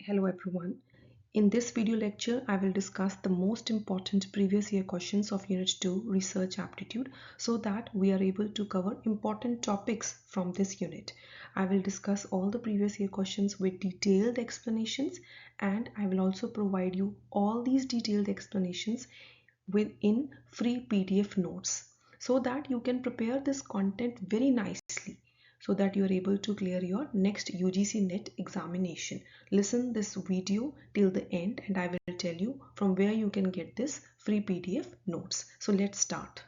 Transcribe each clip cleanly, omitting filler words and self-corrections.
Hello everyone. In this video lecture, I will discuss the most important previous year questions of Unit 2 Research Aptitude so that we are able to cover important topics from this unit. I will discuss all the previous year questions with detailed explanations, and I will also provide you all these detailed explanations within free PDF notes so that you can prepare this content very nicely so that you are able to clear your next UGC NET examination. Listen this video till the end and I will tell you from where you can get this free PDF notes. So let's start.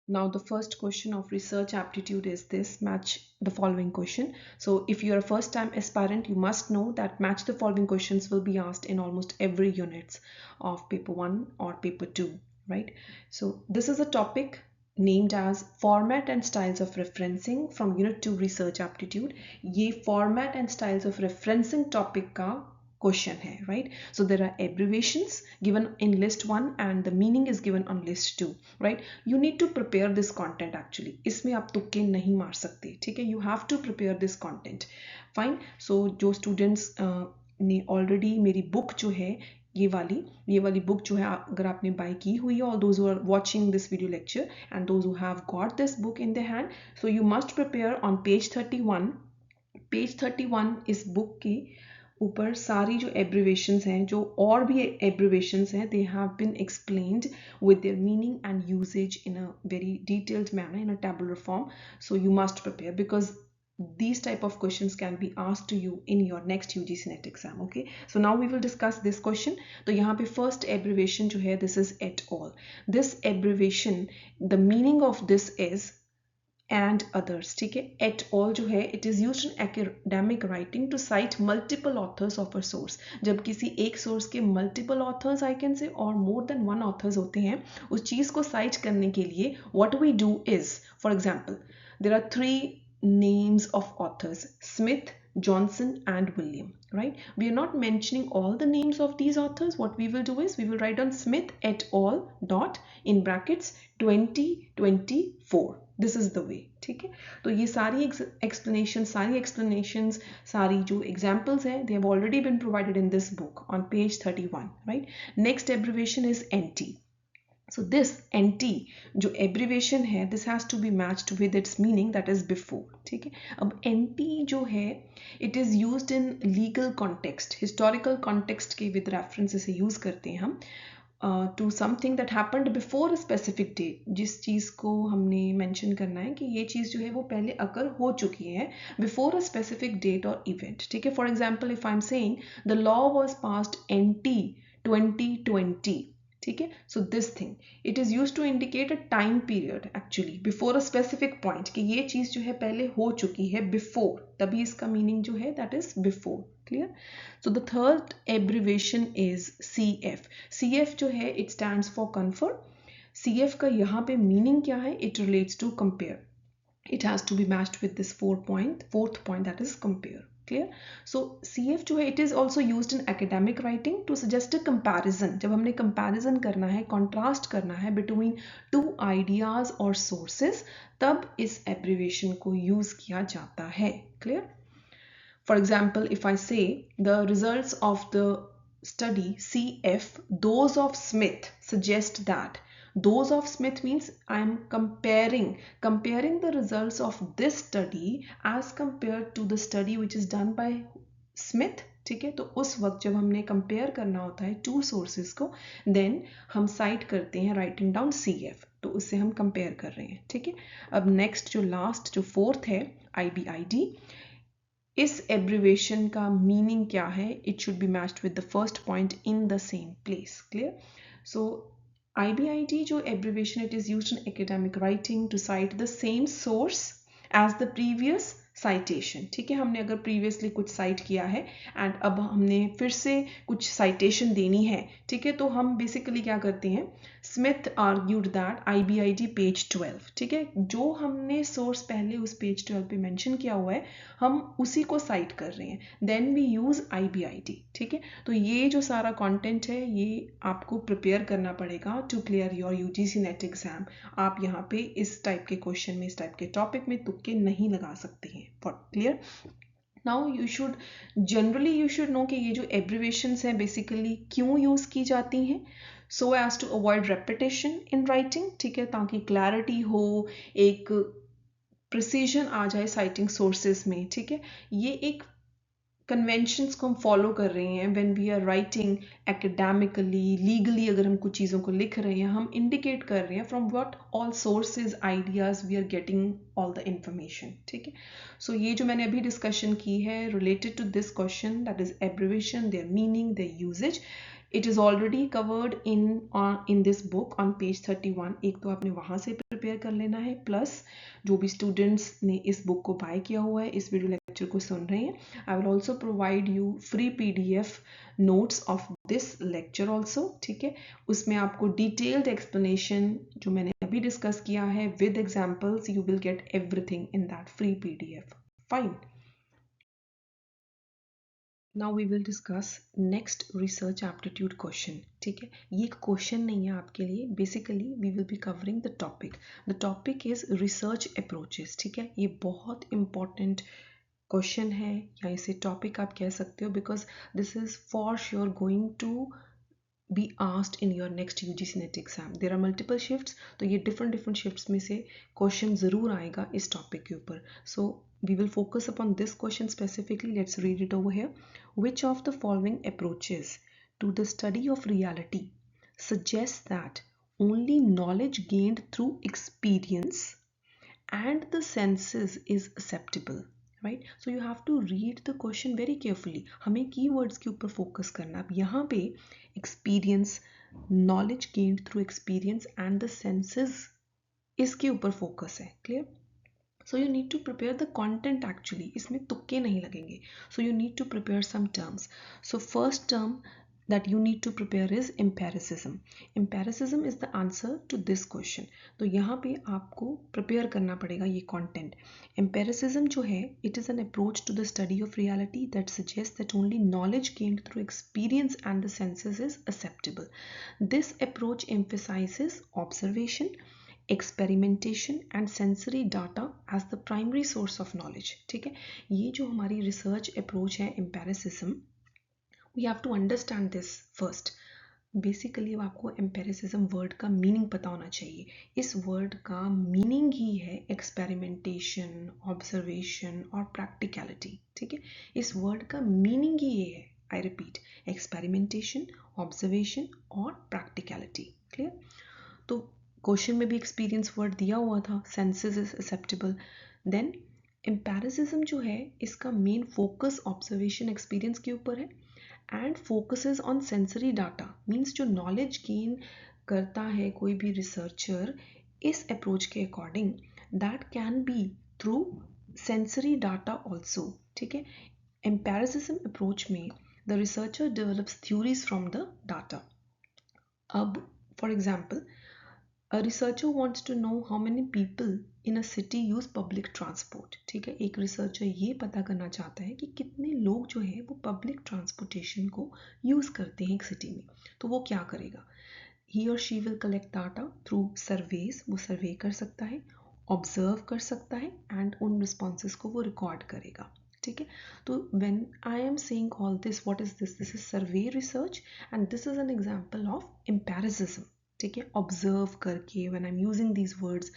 Now the first question of research aptitude is this: match the following question. So if you are a first time aspirant, you must know that match the following questions will be asked in almost every units of paper 1 or paper 2, right? So this is a topic named as format and styles of referencing from unit 2 research aptitude. ये format and styles of referencing topic का question hai, right? So there are abbreviations given in list 1 and the meaning is given on list 2, right? You need to prepare this content actually. इसमें आप तुक्के नहीं मार सकते, ठीक है? You have to prepare this content. Fine. So जो students ने already मेरी book जो है ये वाली book जो है अगर आपने buy की हुई है, all those who are watching this video lecture and those who have got this book in their hand, so you must prepare on page 31. Page 31 इस book की ऊपर सारी जो abbreviations हैं, जो और भी abbreviations हैं, they have been explained with their meaning and usage in a very detailed manner in a tabular form. So you must prepare because these type of questions can be asked to you in your next UGC NET exam. Okay, so now we will discuss this question. तो यहाँ पे first abbreviation जो है, this is et al. This abbreviation, the meaning of this is and others, ठीक है? Et al जो है, it is used in academic writing to cite multiple authors of a source. जब किसी एक source के multiple authors I can say or more than one authors होते हैं, उस चीज़ को cite करने के लिए what we do is, for example, there are 3 names of authors: Smith, Johnson and William, right? We are not mentioning all the names of these authors. What we will do is we will write down Smith et al. Dot in brackets 2024. This is the way, ठीक है? तो ये सारी explanations, सारी जो examples हैं, they have already been provided in this book on page 31, right? Next abbreviation is NT. So this NT जो abbreviation है, this has to be matched with its meaning, that is before, ठीक है? अब NT जो है, it is used in legal context, historical context के with reference से use करते हैं हम to something that happened before a specific date. जिस चीज़ को हमने mention करना है कि ये चीज़ जो है वो पहले अकर हो चुकी है before a specific date or event, ठीक है? For example, if I'm saying the law was passed NT 2020, ठीक है? So this thing, it is used to indicate a time period actually before a specific point कि ये चीज़ जो है पहले हो चुकी है before, तभी इसका meaning जो है that is before. Clear? So the third abbreviation is CF. CF जो है, it stands for confer. CF का यहाँ पे meaning क्या है? It relates to compare. It has to be matched with this fourth point, that is compare. Clear? So CF जो है, it is also used in academic writing to suggest a comparison. जब हमने comparison करना है, contrast करना है between 2 ideas or sources, तब इस abbreviation को use किया जाता है. Clear? For example, if I say the results of the study CF, those of Smith suggest that. Those of Smith means I am comparing the results of this study as compared to the study which is done by Smith, ठीक है? तो उस वक्त जब हमने compare करना होता है 2 सोर्सेज को, देन हम साइट करते हैं राइटिंग डाउन CF, तो उससे हम कंपेयर कर रहे हैं, ठीक है? अब नेक्स्ट जो लास्ट जो फोर्थ है IBID, इस एब्रिवेशन का मीनिंग क्या है? It should be matched with the first point in the same place. Clear? So IBID जो abbreviation, it is used in academic writing to cite the same source as the previous citation, ठीक है? हमने अगर previously कुछ site किया है and अब हमने फिर से कुछ साइटेशन देनी है, ठीक है? तो हम बेसिकली क्या करते हैं, Smith argued that IBID page 12, ठीक है? जो हमने सोर्स पहले उस पेज 12 पे मेंशन किया हुआ है, हम उसी को साइट कर रहे हैं, देन वी यूज IBID, ठीक है? तो ये जो सारा कंटेंट है, ये आपको प्रिपेयर करना पड़ेगा to clear your UGC NET exam. आप यहाँ पे इस टाइप के क्वेश्चन में, इस टाइप के टॉपिक में तुक्के नहीं लगा सकते हैं. For clear? Now you should know कि ये जो एब्रीवेशंस हैं बेसिकली क्यों यूज़ की जाती हैं, so as to avoid repetition in writing, ठीक है, ताकि क्लैरिटी हो, एक प्रिसीजन आ जाए साइटिंग सोर्सेज में, ठीक है। ये एक कन्वेंशंस को हम फॉलो कर रहे हैं when we are writing academically, legally, अगर हम कुछ चीज़ों को लिख रहे हैं, हम इंडिकेट कर रहे हैं from what all sources ideas we are getting all the information, ठीक है। सो ये जो मैंने अभी डिस्कशन की है related to this question, that is abbreviation, their meaning, their usages, it is already covered in this book on page 31। एक तो आपने वहाँ से प्रिपेयर कर लेना है, प्लस जो भी स्टूडेंट्स ने इस बुक को बाय किया हुआ है, इस वीडियो लेक्चर को सुन रहे हैं, I will also provide you free PDF notes of this lecture also, ठीक है। उसमें आपको detailed explanation जो मैंने अभी डिस्कस किया है with examples, you will get everything in that free PDF. Fine. Now we will discuss next research aptitude question, ठीक है। ये एक क्वेश्चन नहीं है आपके लिए, basically we will be covering the topic. The topic is research approaches, ठीक है। ये बहुत important क्वेश्चन है या इसे टॉपिक आप कह सकते हो, because this is for sure going to be asked in your next UGC NET exam. There are multiple shifts, तो ये डिफरेंट शिफ्ट्स में से क्वेश्चन ज़रूर आएगा इस टॉपिक के ऊपर। सो we will focus upon this question specifically. Let's read it over here. Which of the following approaches to the study of reality suggests that only knowledge gained through experience and the senses is acceptable? Right, so you have to read the question very carefully. हमें keywords के ऊपर focus करना। अब यहाँ पे experience, knowledge gained through experience and the senses, इसके ऊपर focus है, clear? So you need to prepare the content actually, इसमें तुक्के नहीं लगेंगे। So you need to prepare some terms. So first term that you need to prepare is empiricism. Empiricism is the answer to this question. तो यहाँ पे आपको prepare करना पड़ेगा ये content. Empiricism जो है, it is an approach to the study of reality that suggests that only knowledge gained through experience and the senses is acceptable. This approach emphasizes observation, experimentation and sensory data as the primary source of knowledge, ठीक है। ये जो हमारी research approach है empiricism, we have to understand this first. Basically अब आपको empiricism word का meaning पता होना चाहिए। इस वर्ड का मीनिंग ही है एक्सपेरिमेंटेशन, ऑब्जर्वेशन और प्रैक्टिकलिटी, ठीक है। इस वर्ड का मीनिंग ही ये है, आई रिपीट, एक्सपेरिमेंटेशन, ऑब्जर्वेशन और प्रैक्टिकलिटी, क्लियर? तो क्वेश्चन में भी एक्सपीरियंस वर्ड दिया हुआ था, senses is acceptable. Then empiricism जो है, इसका मेन फोकस ऑब्जर्वेशन, एक्सपीरियंस के ऊपर है and focuses on sensory data, means जो नॉलेज गेन करता है कोई भी रिसर्चर इस अप्रोच के according, that can be through sensory data also, ठीक है। एम्पेरिसिज्म अप्रोच में the researcher develops theories from the data. अब for example, a researcher wants to know how many people in a city use public transport, ठीक है। एक researcher ये पता करना चाहता है कि कितने लोग जो है वो पब्लिक ट्रांसपोर्टेशन को यूज़ करते हैं एक सिटी में। तो वो क्या करेगा, he or she will collect data through surveys, वो सर्वे कर सकता है, ऑब्जर्व कर सकता है एंड उन रिस्पॉन्सेस को वो रिकॉर्ड करेगा, ठीक है। तो when I am saying all this, what is this? This is survey research and this is an example of empiricism, ठीक है। ऑब्जर्व करके, when I am using these words,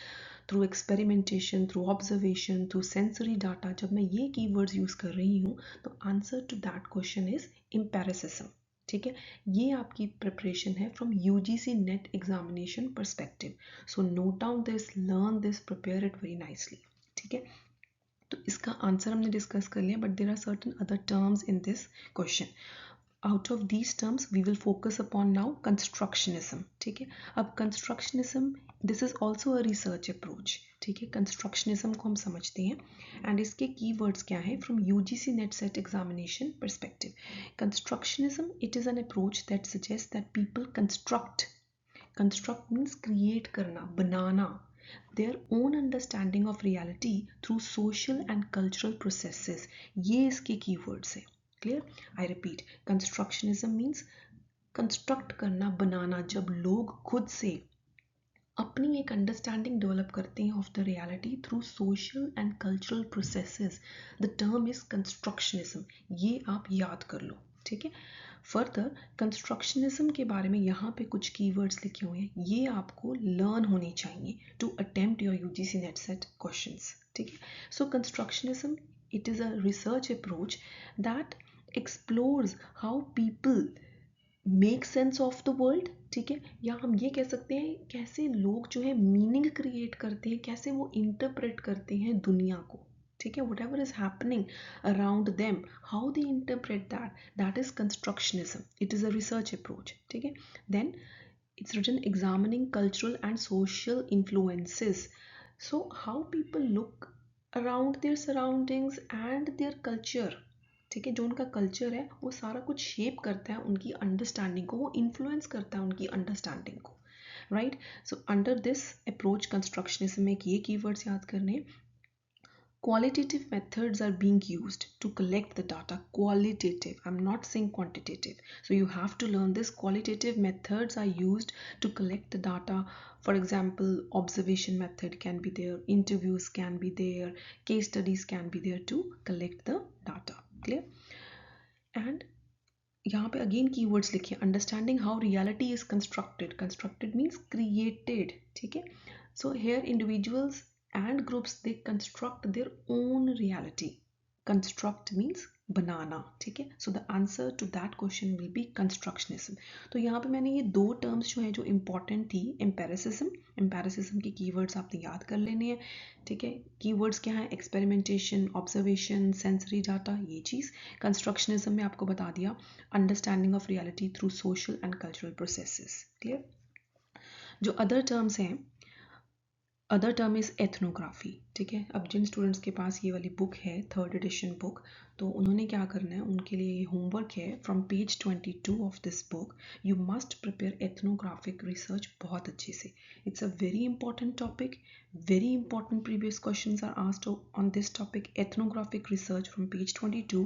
through experimentation, through observation, through sensory data, जब मैं ये keywords use कर रही हूँ तो answer to that question is empiricism, ठीक है। ये आपकी प्रिपरेशन है from UGC NET examination perspective. So note down this, learn this, prepare it very nicely, ठीक है। तो इसका आंसर हमने डिस्कस कर लिया, but there are certain other terms in this question. Out of these terms we will focus upon now constructionism, ठीक है। अब constructionism, this is also a research approach, ठीक है। constructionism को हम समझते हैं एंड इसके keywords क्या हैं from UGC NET set examination perspective. Constructionism, it is an approach that suggests that people construct means create करना, बनाना, their own understanding of reality through social and cultural processes. ये इसके keywords हैं, clear? I repeat, constructionism means construct करना, बनाना, जब लोग खुद से अपनी एक अंडरस्टैंडिंग डेवलप करते हैं of the reality through social and cultural processes. The term is constructionism. ये आप याद कर लो, ठीक है. फर्दर कंस्ट्रक्शनिज्म के बारे में यहाँ पे कुछ कीवर्ड्स लिखे हुए हैं, ये आपको लर्न होने चाहिए to attempt your UGC NET SET questions, ठीक है. So constructionism, it is a research approach that explores how people make sense of the world, ठीक है. या हम ये कह सकते हैं कैसे लोग जो है मीनिंग क्रिएट करते हैं, कैसे वो इंटरप्रेट करते हैं दुनिया को, ठीक है. Whatever is happening around them, how they interpret that is constructionism. It is a research approach, ठीक है. Then it's written examining cultural and social influences. So how people look around their surroundings and their culture, ठीक है. जो उनका culture है वो सारा कुछ शेप करता है उनकी अंडरस्टैंडिंग को, वो इन्फ्लुएंस करता है उनकी अंडरस्टैंडिंग को, right. So under this approach constructionism में ये कीवर्ड्स याद करने. Qualitative methods are being used to collect the data. Qualitative, I'm not saying quantitative. So you have to learn this. Qualitative methods are used to collect the data. For example, observation method can be there, interviews can be there, case studies can be there to collect the data. Clear? And यहाँ पे again keywords लिखिए. Understanding how reality is constructed. Constructed means created, ठीक है. So here individuals and groups, they construct their own reality. Construct means बनाना, ठीक है. So the answer to that question will be constructionism. तो यहाँ पे मैंने ये दो टर्म्स जो है जो इंपॉर्टेंट थी, एम्पेरिसिज्म की कीवर्ड्स आपने याद कर लेने हैं, ठीक है. कीवर्ड्स क्या है? एक्सपेरिमेंटेशन, ऑब्जर्वेशन, सेंसरी डाटा, ये चीज़. कंस्ट्रक्शनिज्म में आपको बता दिया understanding of reality through social and cultural processes. Clear? जो अदर टर्म्स हैं, अदर टर्म इज़ एथनोग्राफी, ठीक है. अब जिन स्टूडेंट्स के पास ये वाली बुक है, 3rd एडिशन बुक, तो उन्होंने क्या करना है, उनके लिए ये होमवर्क है. From page 22 of this book you must prepare ethnographic research बहुत अच्छे से. It's a very important topic, very important. Previous questions are asked on this topic, ethnographic research from page 22.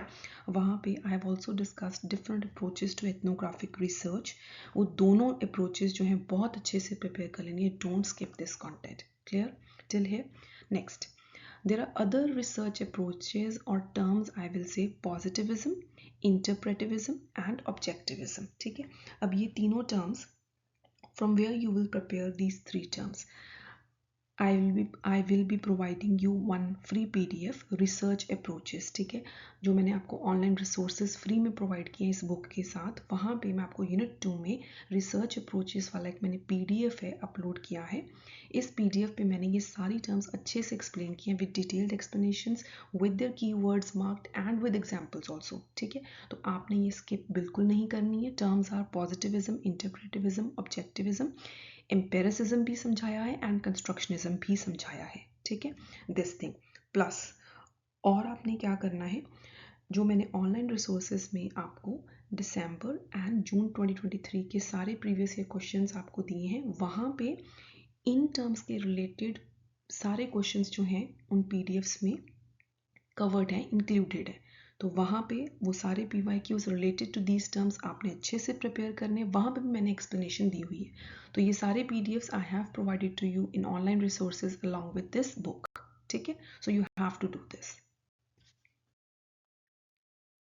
वहाँ पे I have also discussed different approaches to ethnographic research. वो दोनों approaches जो हैं बहुत अच्छे से प्रिपेयर कर लेनी है. Don't skip this content. Clear till here? Next, there are other research approaches or terms. I will say positivism, interpretivism and objectivism, ठीक है. अब ये तीनों terms, from where you will prepare these three terms. I will be providing you one free PDF research approaches, ठीक है, जो मैंने आपको ऑनलाइन रिसोर्सेज फ्री में प्रोवाइड किए हैं इस बुक के साथ. वहाँ पे मैं आपको यूनिट 2 में रिसर्च अप्रोचेस वाला एक मैंने PDF है अपलोड किया है. इस PDF पे मैंने ये सारी टर्म्स अच्छे से एक्सप्लेन किए हैं with detailed explanations, with their keywords marked and with examples also, ठीक है. तो आपने ये स्किप बिल्कुल नहीं करनी है. Terms are positivism, interpretivism, objectivism. Empiricism भी समझाया है एंड कंस्ट्रक्शनिज्म भी समझाया है, ठीक है. दिस थिंग प्लस और आपने क्या करना है, जो मैंने ऑनलाइन रिसोर्सेज में आपको दिसंबर एंड जून 2023 के सारे प्रीवियस ईयर क्वेश्चंस आपको दिए हैं, वहाँ पे इन टर्म्स के रिलेटेड सारे क्वेश्चंस जो हैं उन PDFs में कवर्ड है, इंक्लूडेड है. तो वहाँ पे वो सारे PYQs related to these terms आपने अच्छे से प्रिपेयर करने, वहाँ पे भी मैंने एक्सप्लेनेशन दी हुई है. तो ये सारे PDFs I have provided to you in online resources along with this book, ठीक है. So you have to do this.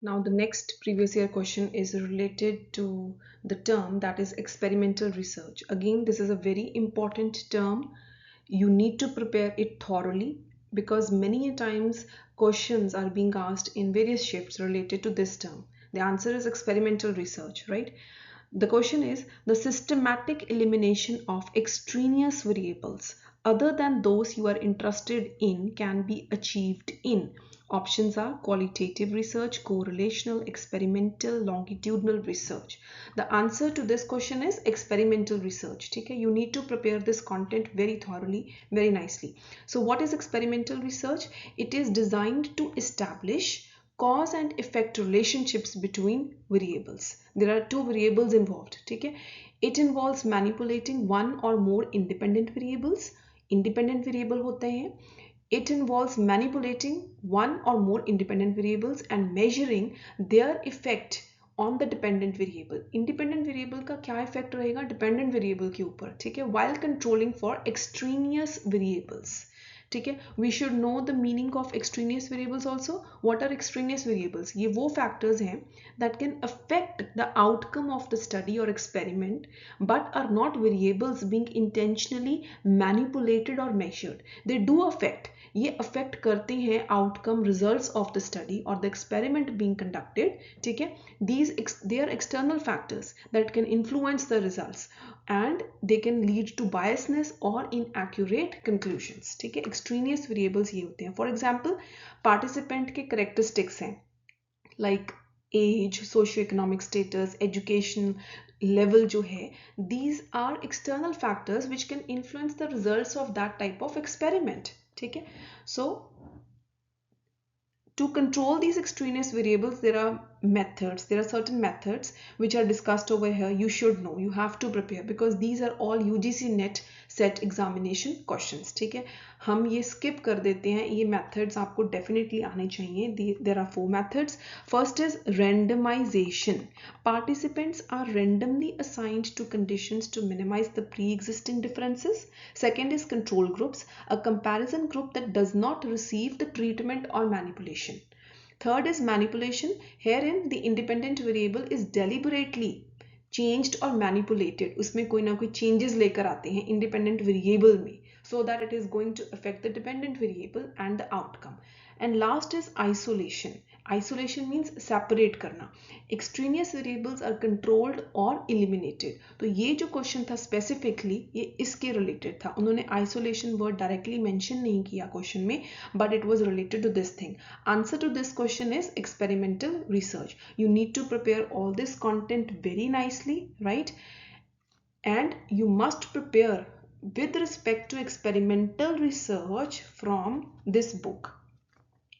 Now the next previous year question is related to the term that is experimental research. Again, this is a very important term. You need to prepare it thoroughly because many times questions are being asked in various shifts related to this term. The answer is experimental research, right? The question is the systematic elimination of extraneous variables other than those you are interested in can be achieved in. Options are qualitative research, correlational, experimental, longitudinal research. The answer to this question is experimental research. Okay? You need to prepare this content very thoroughly, very nicely. So what is experimental research? It is designed to establish cause and effect relationships between variables. There are two variables involved. Okay? It involves manipulating one or more independent variables. Independent variable होते हैं. It involves manipulating one or more independent variables and measuring their effect on the dependent variable. Independent variable का क्या effect रहेगा dependent variable के ऊपर, ठीक है, while controlling for extraneous variables, ठीक है। We should know the meaning of extraneous variables also. What are extraneous variables? ये वो फैक्टर्स हैं that can affect the outcome of the study or experiment but are not variables being intentionally manipulated or measured. They do affect, ये affect करते हैं outcome results of the study और the experiment being conducted, ठीक है। They are external factors that can influence the results and they can lead to biasness और inaccurate conclusions, ठीक है। Extraneous variables ये होते हैं। फॉर एग्जांपल पार्टिसिपेंट के कैरेक्टरिस्टिक्स हैं like age, socio economic status, education level जो है, these are external factors which can influence the results of that type of experiment, ठीक है। So to control these extraneous variables, there are certain methods which are discussed over here. You should know, you have to prepare because these are all UGC NET set examination questions, ठीक है। हम ये skip कर देते हैं, ये methods आपको definitely आने चाहिए। There are 4 methods. First is randomization. Participants are randomly assigned to conditions to minimize the pre-existing differences. Second is control groups, a comparison group that does not receive the treatment or manipulation. Third is manipulation. Herein the independent variable is deliberately changed or manipulated. उसमें कोई ना कोई changes लेकर आते हैं independent variable में so that it is going to affect the dependent variable and the outcome. And last is isolation. Isolation means separate करना. Extraneous variables are controlled or eliminated. तो ये जो question था specifically ये इसके related था. उन्होंने isolation word directly mention नहीं किया question में, but it was related to this thing. Answer to this question is experimental research. You need to prepare all this content very nicely, right? And you must prepare with respect to experimental research from this book.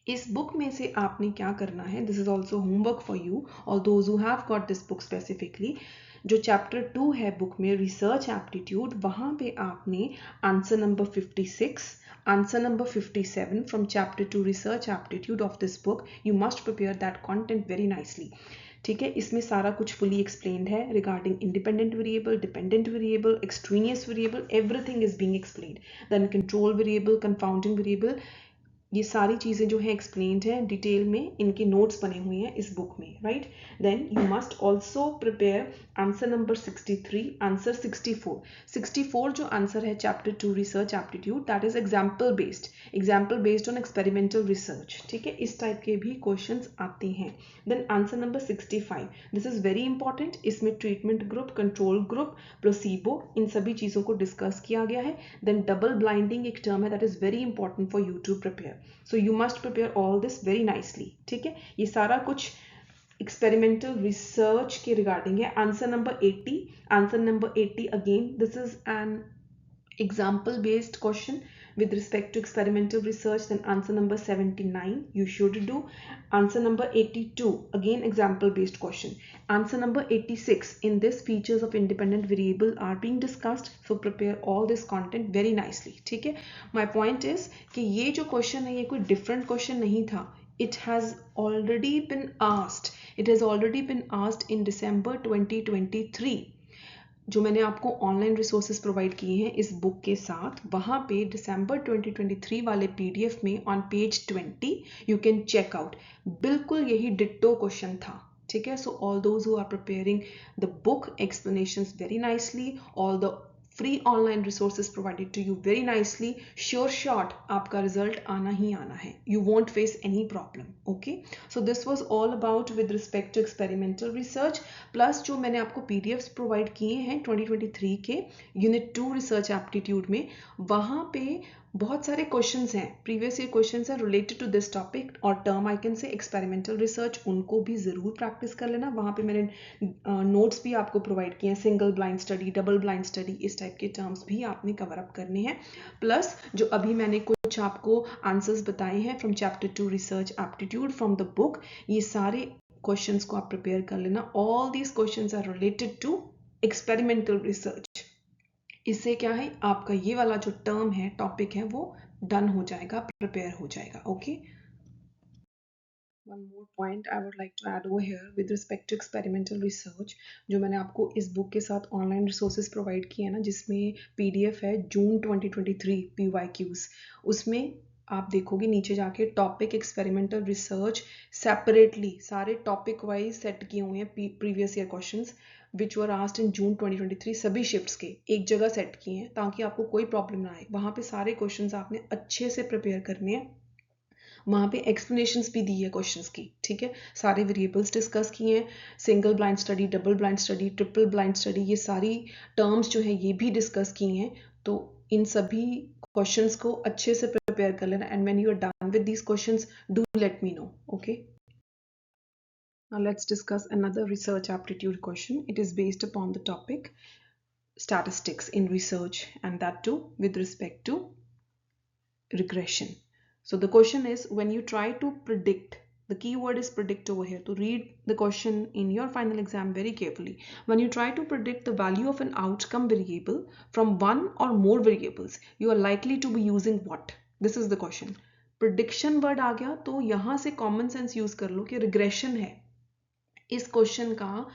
इस book में से आपने क्या करना है, this is also homework for you और those who have got this book specifically. जो chapter 2 है बुक में रिसर्च एप्टीट्यूड, वहाँ पे आपने answer number 56, answer number 57 from chapter 2 research aptitude of this book, you must prepare that content very nicely, ठीक है। इसमें सारा कुछ फुली एक्सप्लेन्ड है regarding independent variable, dependent variable, extraneous variable, everything is being explained. Then control variable, confounding variable, ये सारी चीज़ें जो है एक्सप्लेन्ड है डिटेल में, इनके नोट्स बने हुए हैं इस बुक में, right. Then you must also prepare answer number 63, answer 64 जो आंसर है chapter 2 research aptitude, that is example based on experimental research, ठीक है। इस टाइप के भी क्वेश्चंस आते हैं। Then answer number 65, this is very important. इसमें treatment group, control group, placebo, इन सभी चीज़ों को डिस्कस किया गया है। देन डबल ब्लाइंडिंग एक टर्म है that is very important for you to prepare, so you must prepare all this very nicely, ठीक है। ये सारा कुछ एक्सपेरिमेंटल रिसर्च के रिगार्डिंग है। Answer number 80 again this is an example based question with respect to experimental research. Then answer number 79 you should do. Answer number 82 again example based question. Answer number 86, in this features of independent variable are being discussed, so prepare all this content very nicely, ठीक है। My point is कि ये जो question है ये कोई different question नहीं था, it has already been asked in December 2023। जो मैंने आपको ऑनलाइन रिसोर्सेज प्रोवाइड किए हैं इस बुक के साथ, वहाँ पे दिसंबर 2023 वाले पीडीएफ में on page 20 you can check out, बिल्कुल यही डिट्टो क्वेश्चन था, ठीक है। So all those who are preparing the book explanations very nicely, all the free online resources provided to you very nicely, sure shot आपका result आना ही आना है, you won't face any problem, okay. So this was all about with respect to experimental research, plus जो मैंने आपको PDFs provide किए हैं 2023 के यूनिट 2 रिसर्च एप्टीट्यूड में, वहाँ पे बहुत सारे क्वेश्चंस हैं, प्रीवियस ईयर क्वेश्चंस हैं रिलेटेड टू दिस टॉपिक और term I can say experimental research, उनको भी ज़रूर प्रैक्टिस कर लेना। वहाँ पे मैंने नोट्स भी आपको प्रोवाइड किए हैं, single blind study, double blind study, इस टाइप के टर्म्स भी आपने कवर अप करने हैं। प्लस जो अभी मैंने कुछ आपको आंसर्स बताए हैं from chapter 2 research aptitude from the book, ये सारे क्वेश्चंस को आप प्रिपेयर कर लेना। All these questions are related to experimental research. इससे क्या है, आपका ये वाला जो टर्म है, टॉपिक है, वो डन हो जाएगा, प्रिपेयर हो जाएगा, okay. One more point I would like to add over here with respect to experimental research, जो मैंने आपको इस बुक के साथ ऑनलाइन रिसोर्सेज प्रोवाइड किए हैं ना, जिसमें पीडीएफ है जून 2023 PYQs, उसमें आप देखोगे नीचे जाके टॉपिक एक्सपेरिमेंटल रिसर्च सेपरेटली सारे टॉपिक वाइज सेट किए हुए हैं previous year questions which were asked in June 2023 सभी शिफ्ट्स के एक जगह सेट किए हैं ताकि आपको कोई प्रॉब्लम ना आए। वहाँ पे सारे क्वेश्चंस आपने अच्छे से प्रिपेयर करने हैं, वहाँ पे एक्सप्लेनेशंस भी दी है क्वेश्चंस की, ठीक है। सारे वेरिएबल्स डिस्कस किए हैं, single blind study, double blind study, triple blind study, ये सारी टर्म्स जो है ये भी डिस्कस किए हैं। तो इन सभी क्वेश्चंस को अच्छे से प्रिपेयर कर लेना, and when you are done with these questions do let me know, okay. Now let's discuss another research aptitude question. It is based upon the topic statistics in research, and that too with respect to regression. So the question is, when you try to predict, the keyword is predict over here, to read the question in your final exam very carefully. When you try to predict the value of an outcome variable from one or more variables, you are likely to be using what? This is the question. Prediction word आ गया तो यहाँ से common sense use कर लो कि regression है। इस question का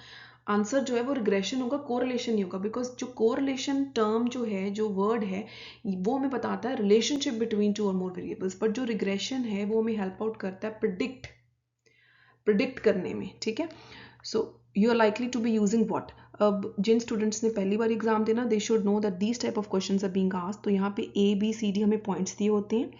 answer जो है वो रिग्रेशन होगा, कोरिलेशन नहीं होगा, बिकॉज जो कोरिलेशन टर्म जो है, जो वर्ड है, वो हमें बताता है रिलेशनशिप बिटवीन टू और मोर वेरिएबल्स, बट जो रिग्रेशन है वो हमें हेल्प आउट करता है प्रिडिक्ट करने में, ठीक है। So you are likely to be using what. अब जिन स्टूडेंट्स ने पहली बार एग्जाम देना, they should know that these type of questions are being asked. तो यहाँ पे ABCD हमें पॉइंट्स दिए होते हैं,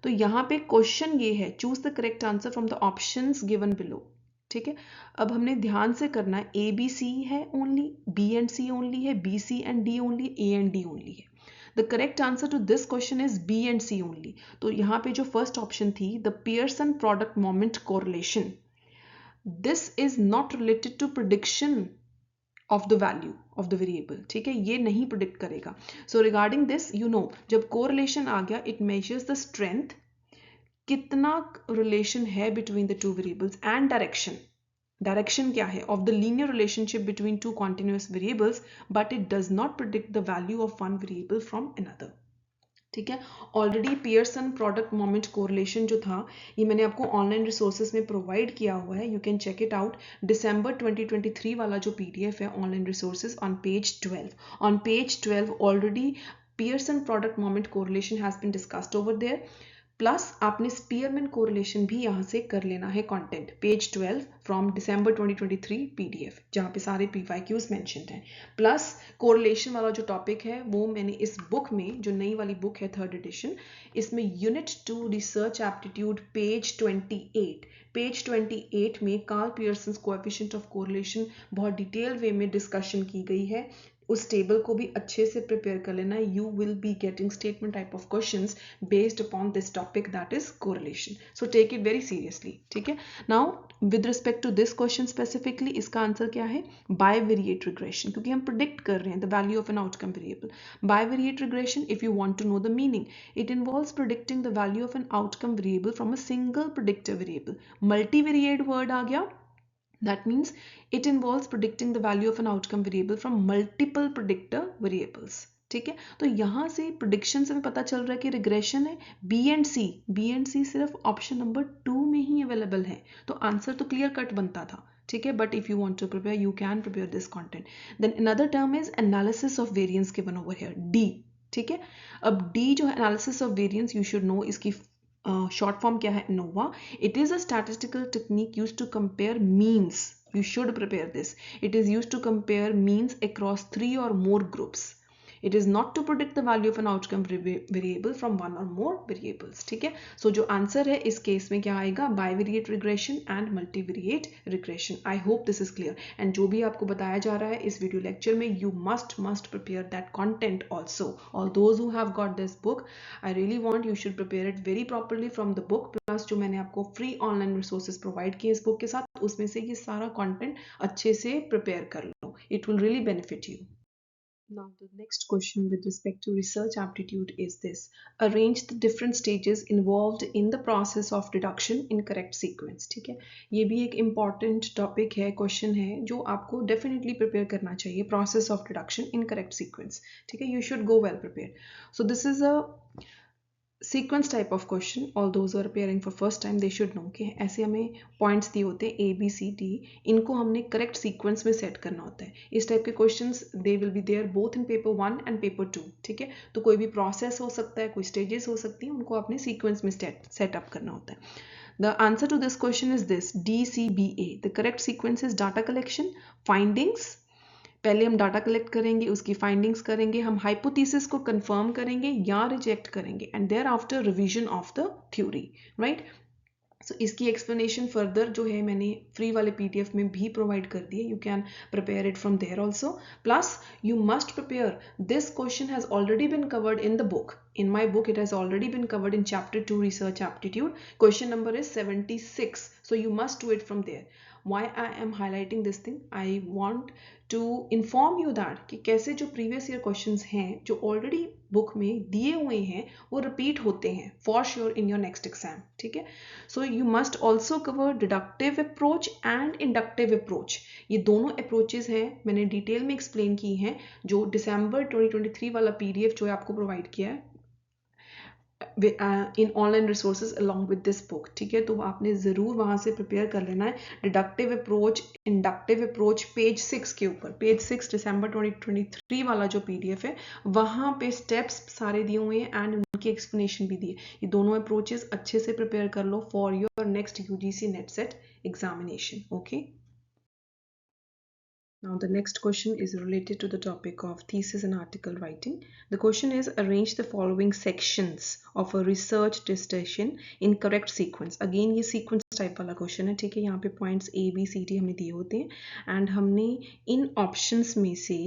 तो यहाँ पे क्वेश्चन ये है, choose the correct answer from the options given below, ठीक है। अब हमने ध्यान से करना है, ABC है ओनली, B&C ओनली है, BC and D only, A and D only है। The correct answer to this question is B&C only. तो यहाँ पे जो फर्स्ट ऑप्शन थी, the Pearson product moment correlation, this is not related to prediction of the value of the variable, ठीक है, ये नहीं प्रिडिक्ट करेगा। So regarding this, you know, जब कोरिलेशन आ गया, इट मेजर्स द स्ट्रेंथ, कितना रिलेशन है between the two variables, and direction क्या है of the linear relationship between two continuous variables, but it does not predict the value of one variable from another, ठीक है। Already Pearson product moment correlation जो था, ये मैंने आपको online resources में प्रोवाइड किया हुआ है, you can check it out. दिसंबर 2023 वाला जो PDF है online resources, on page 12 already Pearson product moment correlation has been discussed over there, plus आपने स्पीयरमैन कोरिलेशन भी यहाँ से कर लेना है, content page 12 from December 2023 PDF, जहाँ पे सारे PYQs मेंशन्ड हैं। प्लस कोरिलेशन वाला जो टॉपिक है वो मैंने इस बुक में, जो नई वाली बुक है 3rd एडिशन, इसमें यूनिट 2 रिसर्च एप्टीट्यूड पेज 28 में Karl Pearson's coefficient of correlation बहुत डिटेल वे में डिस्कशन की गई है। उस टेबल को भी अच्छे से प्रिपेयर कर लेना। You will be getting statement type of questions based upon this topic, that is correlation, so take it very seriously, ठीक है। Now with respect to this question specifically, इसका आंसर क्या है? बाइवेरिएट रिग्रेशन, क्योंकि हम predict कर रहे हैं the value of an outcome variable. Bivariate regression, if you want to know the meaning, it involves predicting the value of an outcome variable from a single predictor variable. Multivariate word आ गया, that means it involves predicting the value of an outcome variable from multiple predictor variables, ठीक है। तो यहाँ से prediction से हमें पता चल रहा है कि रिग्रेशन है। B&C सिर्फ ऑप्शन नंबर 2 में ही अवेलेबल है, तो आंसर तो क्लियर कट बनता था, ठीक है। But if you want to prepare, you can prepare this content. Then another term is analysis of variance given over here, D, ठीक है। अब D जो है analysis of variance, you should know इसकी short form क्या है? ANOVA. It is a statistical technique used to compare means. You should prepare this. It is used to compare means across 3 or more groups. It is not to predict the value of an outcome variable from one or more variables, ठीक है। So जो answer है इस case में क्या आएगा? Bivariate regression and multivariate regression. I hope this is clear. And जो भी आपको बताया जा रहा है इस वीडियो लेक्चर में, you must prepare that content also. All those who have got this book, I really want you should prepare it very properly from the book. Plus जो मैंने आपको free online resources provide किए इस book के साथ, उसमें से ये सारा content अच्छे से prepare कर लो. It will really benefit you. Now the next question with respect to research aptitude is this: arrange the different stages involved in the process of deduction in correct sequence, ठीक है। ये भी एक important topic है, question है जो आपको definitely prepare करना चाहिए, process of deduction in correct sequence, ठीक है। You should go well prepared. So this is a sequence type of question, all those are appearing for first time they should know कि ऐसे हमें points दिए होते हैं ABCD, इनको हमने करेक्ट सीक्वेंस में सेट करना होता है. इस टाइप के questions they will be there both in paper 1 and paper 2. ठीक है, तो कोई भी प्रोसेस हो सकता है, कोई स्टेजेस हो सकती हैं, उनको आपने सीक्वेंस में सेटअप करना होता है. The answer to this question is this DCBA. The correct sequence is data collection, findings. पहले हम डाटा कलेक्ट करेंगे, उसकी फाइंडिंग्स करेंगे, हम हाइपोथेसिस को कंफर्म करेंगे या रिजेक्ट करेंगे, and thereafter revision of the theory. Right, so इसकी एक्सप्लेनेशन फर्दर जो है मैंने फ्री वाले PDF में भी प्रोवाइड कर दी है. You can prepare it from there also. Plus you must prepare, this question has already been covered in the book. In my book, it has already been covered in chapter 2 research aptitude. Question number is 76. So you must do it from there. Why I am highlighting this thing? I want to inform you that कि कैसे जो previous year questions हैं जो already book में दिए हुए हैं वो repeat होते हैं for sure in your next exam. ठीक है, so you must also cover deductive approach and inductive approach. ये दोनों approaches हैं, मैंने detail में explain की हैं जो December 2023 वाला PDF जो है आपको provide किया है in online resources along with this book. ठीक है, तो आपने ज़रूर वहाँ से प्रिपेयर कर लेना है. Deductive approach, inductive approach, page 6 के ऊपर, पेज 6 December 2023 वाला जो PDF है वहाँ पे स्टेप्स सारे दिए हुए हैं एंड उनकी एक्सप्लेनेशन भी दी है. ये दोनों अप्रोचेस अच्छे से प्रिपेयर कर लो for your next UGC NET SET examination. Okay, now the next question is related to the topic of thesis and article writing. The question is, arrange the following sections of a research dissertation in correct sequence. Again ये sequence type वाला question है. ठीक है, यहाँ पे points ABCD हमें दिए होते हैं and हमने इन options में से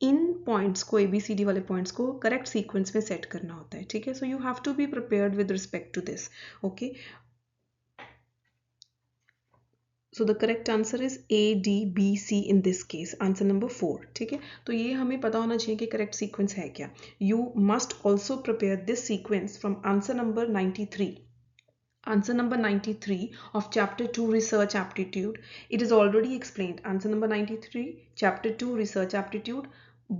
इन पॉइंट्स को ABCD वाले पॉइंट्स को करेक्ट सीक्वेंस में सेट करना होता है. ठीक है, so you have to be prepared with respect to this. Okay, so the correct answer is ADBC in this case, answer number 4. ठीक है, तो ये हमें पता होना चाहिए कि करेक्ट सीक्वेंस है क्या. You must also prepare this sequence from answer number 93. Answer number 93 of chapter 2 research aptitude. It is already explained. Answer number 93 chapter 2 research aptitude.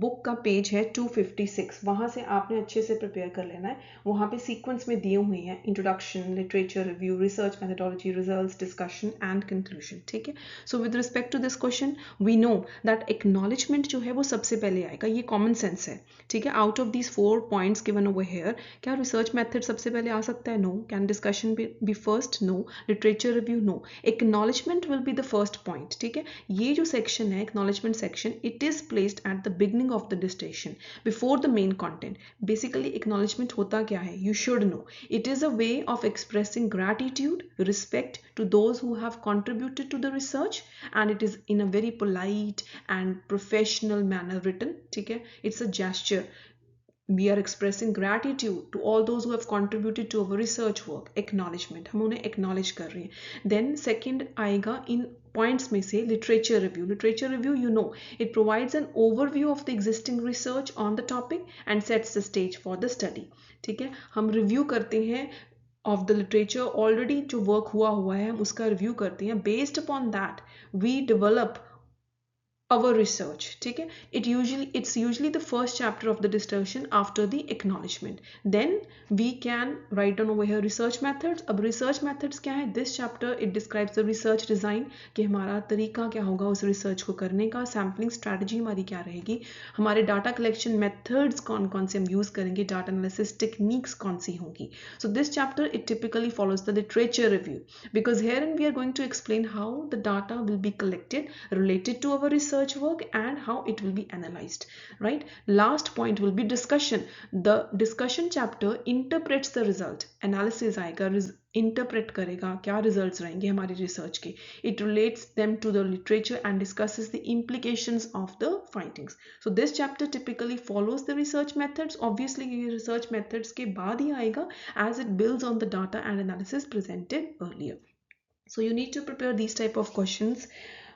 Book का पेज है 256. वहाँ से आपने अच्छे से प्रिपेयर कर लेना है. वहाँ पे सीक्वेंस में दिए हुए हैं introduction, literature review, research methodology, results, discussion and conclusion. ठीक है, so with respect to this question we know that acknowledgement जो है वो सबसे पहले आएगा. ये कॉमन सेंस है. ठीक है, out of these 4 points given over here, क्या रिसर्च मेथड सबसे पहले आ सकता है? No. Can discussion be first? No. Literature review? No. Acknowledgement will be the first point. ठीक है, ये जो सेक्शन है acknowledgement section, it is placed at the beginning of the dissertation before the main content. Basically acknowledgement होता क्या है? You should know. It is a way of expressing gratitude, respect to those who have contributed to the research, and it is in a very polite and professional manner written. ठीक है, it's a gesture. We are expressing gratitude to all those who have contributed to our research work. Acknowledgement, हम उन्हें acknowledge कर रहे हैं. Then second आएगा इन points में से literature review. Literature review, you know, it provides an overview of the existing research on the topic and sets the stage for the study. ठीक है, हम review करते हैं of the literature, already जो work हुआ है हम उसका review करते हैं. Based upon that, we develop our research. ठीक है, it's usually the first chapter of the dissertation after the acknowledgement. Then we can write down over here research methods. अब research methods क्या है? This chapter it describes the research design, कि हमारा तरीका क्या होगा उस research को करने का, sampling strategy हमारी क्या रहेगी, हमारे data collection methods कौन कौन से हम use करेंगे, data analysis techniques कौन सी होंगी. So this chapter it typically follows the literature review, because herein we are going to explain how the data will be collected related to our research work and how it will be analyzed. Right, last point will be discussion. The discussion chapter interprets the result. Analysis आएगा, interpret करेगा क्या results रहेंगे हमारी research के. It relates them to the literature and discusses the implications of the findings. So this chapter typically follows the research methods. Obviously ये research methods के बाद ही आएगा as it builds on the data and analysis presented earlier. So you need to prepare these type of questions.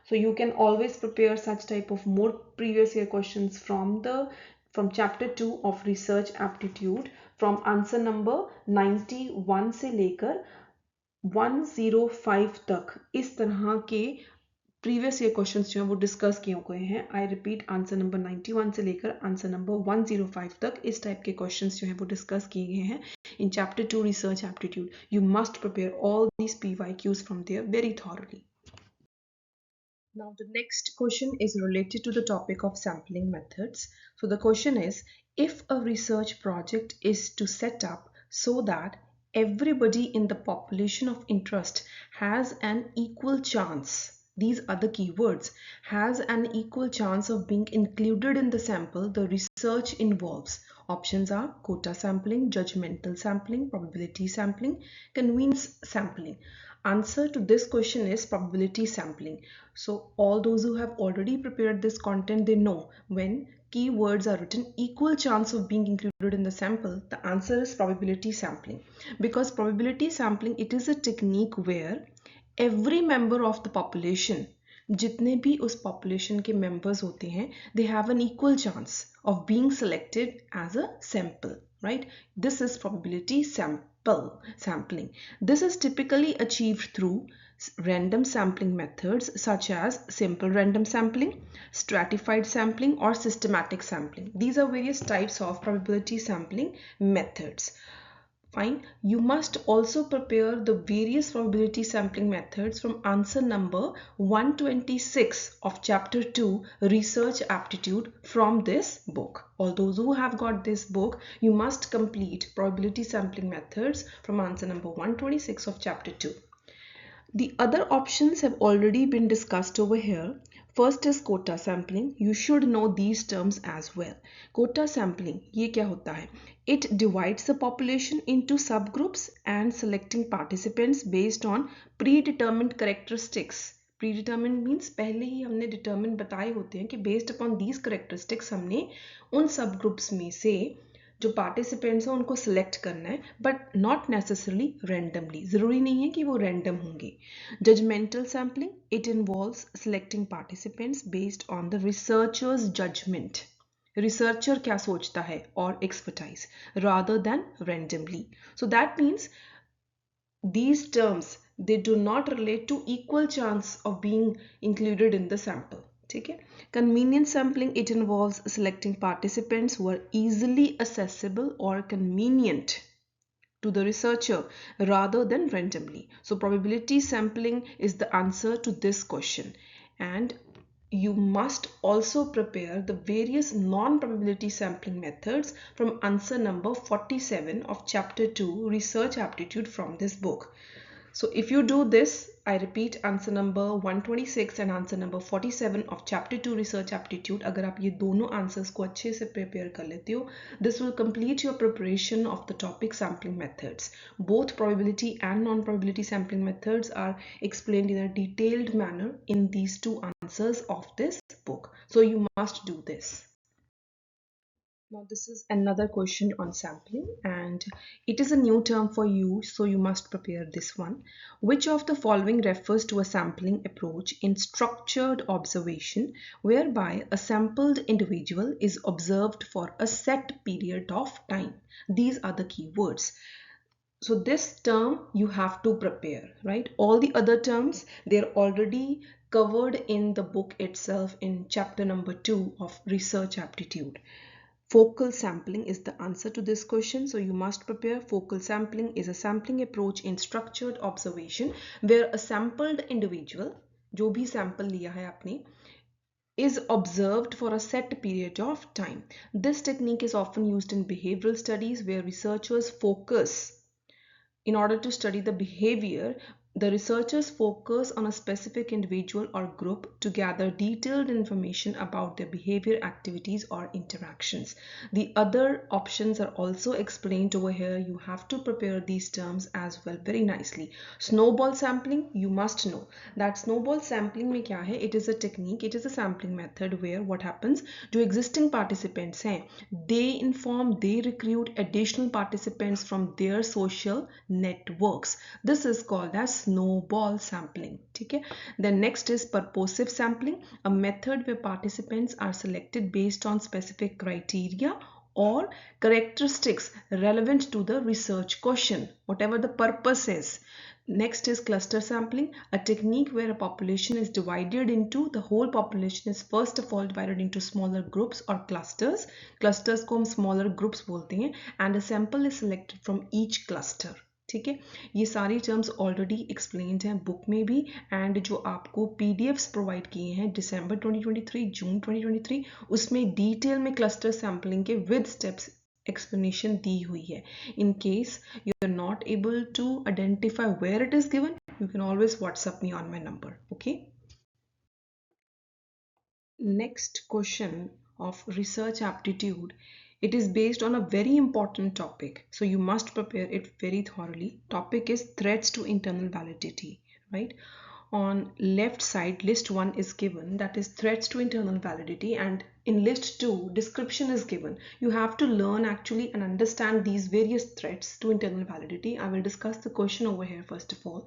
So you can always prepare such type of more previous year questions from chapter 2 of research aptitude, from answer number 91 से लेकर 105 तक. इस तरह के previous year questions जो हैं वो discuss किए हुए हैं. आई रिपीट, आंसर नंबर 91 से लेकर आंसर नंबर 105 तक इस टाइप के क्वेश्चंस जो हैं वो डिस्कस किए गए हैं. in chapter 2 research aptitude, you must prepare all these PYQs from there very thoroughly. Now the next question is related to the topic of sampling methods. So the question is, if a research project is to set up so that everybody in the population of interest has an equal chance, these are the keywords, has an equal chance of being included in the sample, the research involves. Options are quota sampling, judgmental sampling, probability sampling, convenience sampling. Answer to this question is probability sampling. So all those who have already prepared this content, they know when keywords are written equal chance of being included in the sample, the answer is probability sampling. Because probability sampling, it is a technique where every member of the population, जितने भी उस population के members होते हैं, they have an equal chance of being selected as a sample, right? This is probability sampling. This is typically achieved through random sampling methods such as simple random sampling, stratified sampling, or systematic sampling. These are various types of probability sampling methods. Fine. You must also prepare the various probability sampling methods from answer number 126 of chapter 2 research aptitude from this book. All those who have got this book, you must complete probability sampling methods from answer number 126 of chapter 2. The other options have already been discussed over here. First is quota sampling. You should know these terms as well. Quota sampling, ये क्या होता है? It divides the population into subgroups and selecting participants based on predetermined characteristics. Predetermined means पहले ही हमने determine बताए होते हैं कि based upon these characteristics हमने उन subgroups में से जो पार्टिसिपेंट्स हैं उनको सिलेक्ट करना है, बट नॉट नेसेसरली रैंडमली. ज़रूरी नहीं है कि वो रैंडम होंगे. Judgmental sampling, it involves selecting participants based on the researcher's judgment. Researcher क्या सोचता है और expertise, rather than randomly. So that means these terms, they do not relate to equal chance of being included in the sample. ठीक है. Convenience sampling, it involves selecting participants who are easily accessible or convenient to the researcher rather than randomly. So probability sampling is the answer to this question. And you must also prepare the various non-probability sampling methods from answer number 47 of chapter 2 research aptitude from this book. So if you do this, I repeat, answer number 126 and answer number 47 of chapter 2 research aptitude, अगर आप ये दोनों answers को अच्छे से prepare कर लेते हो, this will complete your preparation of the topic sampling methods. Both probability and non-probability sampling methods are explained in a detailed manner in these two answers of this book. So you must do this. Now this is another question on sampling, and it is a new term for you, so you must prepare this one. Which of the following refers to a sampling approach in structured observation whereby a sampled individual is observed for a set period of time? These are the keywords. So this term you have to prepare, right? All the other terms, they're already covered in the book itself in chapter number 2 of research aptitude. Focal sampling is the answer to this question, so you must prepare. Focal sampling is a sampling approach in structured observation where a sampled individual, जो भी sample लिया है आपने, is observed for a set period of time. This technique is often used in behavioral studies where researchers focus. In order to study the behavior, the researchers focus on a specific individual or group to gather detailed information about their behavior, activities, or interactions. The other options are also explained over here. You have to prepare these terms as well very nicely. Snowball sampling, you must know that snowball sampling में क्या है? It is a technique, it is a sampling method where what happens, जो existing participants हैं, they recruit additional participants from their social networks. This is called as snowball sampling. Okay. Then next is purposive sampling, a method where participants are selected based on specific criteria or characteristics relevant to the research question, whatever the purpose is. Next is cluster sampling, a technique where a population is divided into, the whole population is first of all divided into smaller groups or clusters. Clusters को हम smaller groups बोलते हैं, and a sample is selected from each cluster. ठीक है, ये सारी terms already explained हैं book में भी, एंड जो आपको पीडीएफ्स प्रोवाइड किए हैं दिसंबर 2023, जून 2023, उसमें डिटेल में क्लस्टर सैम्पलिंग के विद स्टेप्स explanation दी हुई है. In case you are not able to identify where it is given, you can always WhatsApp me on my number. Okay. Next question of research aptitude. It is based on a very important topic, so you must prepare it very thoroughly. Topic is threats to internal validity, right? On left side, list 1 is given, that is threats to internal validity, and in list 2 description is given. You have to learn actually and understand these various threats to internal validity. I will discuss the question over here. First of all,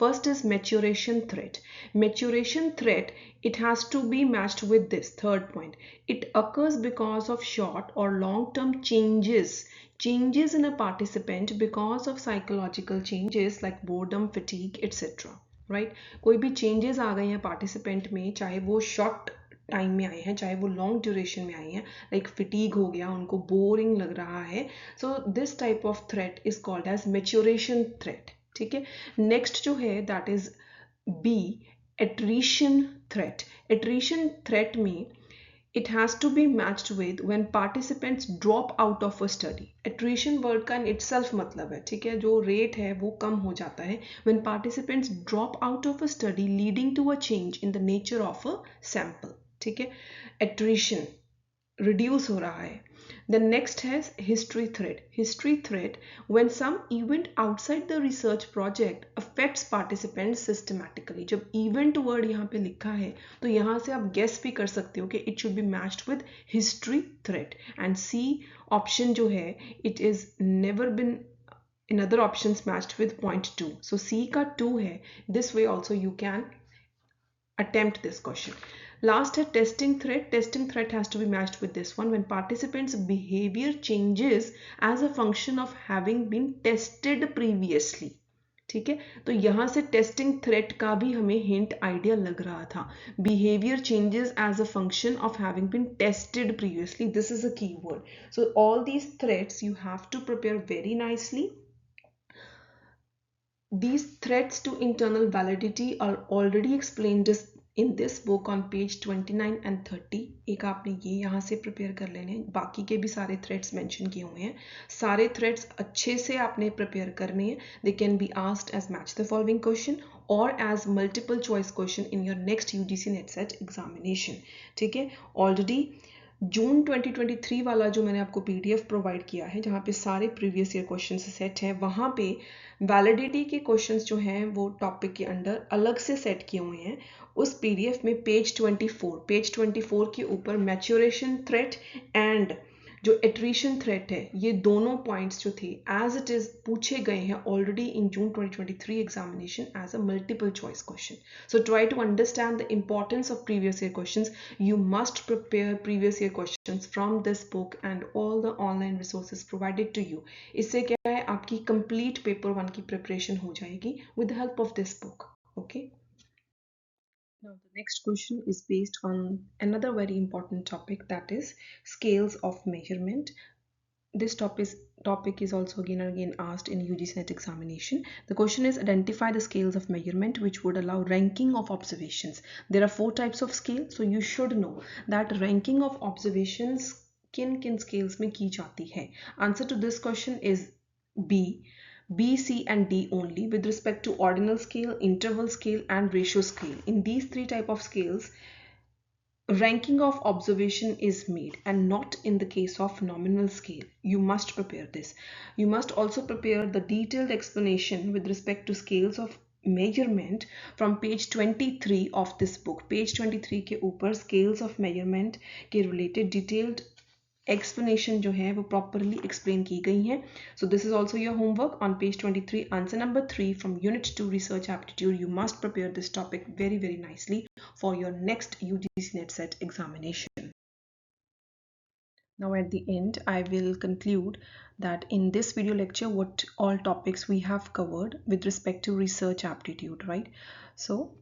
first is maturation threat. Maturation threat, it has to be matched with this third point. It occurs because of short or long term changes in a participant because of psychological changes like boredom, fatigue, etc. Right कोई भी changes आ गए हैं participant में, चाहे वो short time में आए हैं चाहे वो लॉन्ग ड्यूरेशन में आए हैं, लाइक फिटीग हो गया, उनको बोरिंग लग रहा है, so this type of threat is called as maturation threat. ठीक है, नेक्स्ट जो है that is B, attrition threat. Attrition threat में it has to be matched with when participants drop out of a study. Attrition word का in itself मतलब है, ठीक है, जो रेट है वो कम हो जाता है when participants drop out of a study leading to a change in the nature of a sample. ठीक है, attrition reduce हो रहा है. The next has history threat. History threat, when some event outside the research project affects participants systematically. जब event word यहाँ पे लिखा है तो यहाँ से आप guess भी कर सकते हो कि it should be matched with history threat. And C option जो है, it is never been in other options matched with point 2. So C का 2 है. This way also you can attempt this question. Last है testing threat. Testing threat has to be matched with this one, when participants behavior changes as a function of having been tested previously. ठीक है, तो यहाँ से testing threat का भी हमें hint idea लग रहा था. Behaviour changes as a function of having been tested previously, this is a key word. So all these threats you have to prepare very nicely. These threats to internal validity are already explained in this book on page 29 and 30. एक आपने ये यहाँ से prepare कर लेने, बाकी के भी सारे थ्रेट्स मेंशन किए हुए हैं. सारे थ्रेट्स अच्छे से आपने प्रिपेयर करने हैं. They can be asked as match the following question और as multiple choice question in your next UGC NET SET examination. ठीक है, ऑलरेडी जून 2023 वाला जो मैंने आपको पीडीएफ प्रोवाइड किया है जहाँ पे सारे प्रीवियस ईयर क्वेश्चन सेट हैं, वहाँ पे वैलिडिटी के क्वेश्चंस जो हैं वो टॉपिक के अंडर अलग से सेट किए हुए हैं. उस पीडीएफ में पेज 24 के ऊपर मैच्योरेशन थ्रेट एंड जो एट्रीशन थ्रेट है, ये दोनों पॉइंट्स जो थे एज इट इज पूछे गए हैं already in June 2023 examination as a multiple choice question. So try to understand the importance of previous year questions. You must prepare previous year questions from this book and all the online resources provided to you. इससे क्या है, आपकी complete paper 1 की preparation हो जाएगी with the help of this book. Okay. Now the next question is based on another very important topic, that is scales of measurement. This topic is also again and again asked in UGC NET examination. The question is, identify the scales of measurement which would allow ranking of observations. There are 4 types of scale, so you should know that ranking of observations किन scales में की जाती है. Answer to this question is B, C and D only with respect to ordinal scale, interval scale and ratio scale. In these 3 type of scales, ranking of observation is made and not in the case of nominal scale. You must prepare this. You must also prepare the detailed explanation with respect to scales of measurement from page 23 of this book. Page 23 के ऊपर scales of measurement के related detailed explanation जो है वो properly explain की गई है. So this is also your homework on page 23. Answer number 3 from unit 2 research aptitude. You must prepare this topic very nicely for your next UGC NET set examination. Now at the end, I will conclude that in this video lecture, what all topics we have covered with respect to research aptitude, right? So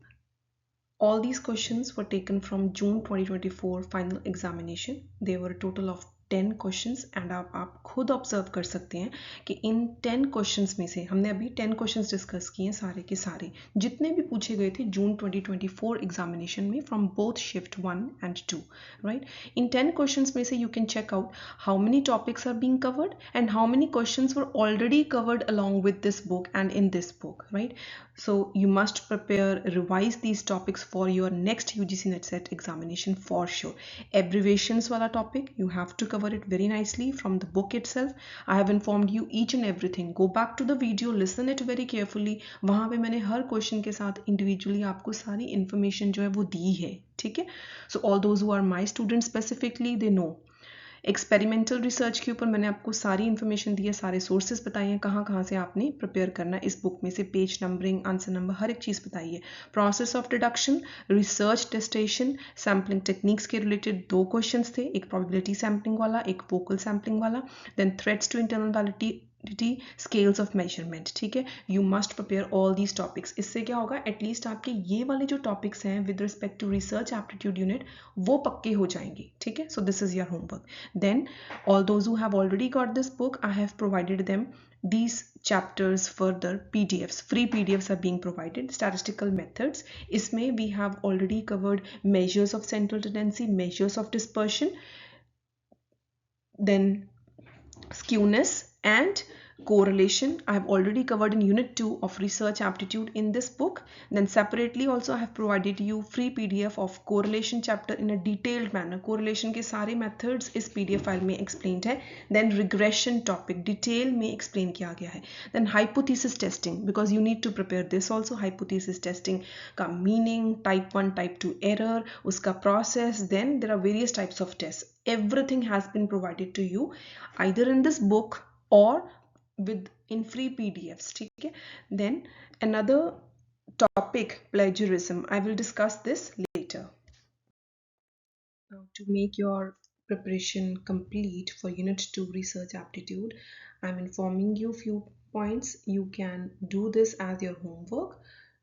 all these questions were taken from June 2024 final examination. They were a total of 10 questions and आप खुद observe कर सकते हैं कि इन 10 questions में से हमने अभी 10 क्वेश्चंस डिस्कस किए हैं, सारे के सारे जितने भी पूछे गए थे जून 2024 एग्जामिनेशन में from both shift 1 and 2, right. इन 10 क्वेश्चंस में से you can check out how many topics are being covered and how many questions were already covered along with this book and in this book, right. So you must prepare, revise these topics for your next UGC NET set examination for sure. Abbreviations wala topic, you have to cover it very nicely from the book itself. I have informed you each and everything. Go back to the video, listen it very carefully. वहाँ पे मैंने हर question के साथ individually आपको सारी information जो है वो दी है, ठीक है. So all those who are my students specifically, they know. Experimental research के ऊपर मैंने आपको सारी इन्फॉर्मेशन दी है, सारे सोर्सेज बताए हैं, कहाँ से आपने प्रिपेयर करना है. इस बुक में से पेज नंबरिंग, आंसर नंबर, हर एक चीज़ बताई है. Process of deduction, research testation, sampling techniques के रिलेटेड 2 क्वेश्चंस थे, एक प्रोबेबिलिटी सैम्पलिंग वाला, एक वोकल सैम्पलिंग वाला. Then threats to internal validity, scales of measurement, ठीक है. You must prepare all these topics. इससे क्या होगा, एटलीस्ट आपके ये वाले जो टॉपिक्स हैं with respect to research aptitude unit वो पक्के हो जाएंगे, ठीक है. So this is your homework. Then all those who have already got this book, I have provided them these chapters further PDFs. Free PDFs are being provided. Statistical methods. Isme we have already covered measures of central tendency, measures of dispersion, then skewness and correlation. I have already covered in unit 2 of research aptitude in this book. Then separately also I have provided you free PDF of correlation chapter in a detailed manner. Correlation के सारे methods इस PDF file में explained है. Then regression topic detail में explain किया गया है. Then hypothesis testing, because you need to prepare this also. Hypothesis testing का meaning, type 1 type 2 error, उसका process. Then there are various types of tests. Everything has been provided to you either in this book or with in free PDFs, ठीक है. Then another topic, plagiarism. I will discuss this later. Now to make your preparation complete for unit 2 research aptitude, I'm informing you few points. You can do this as your homework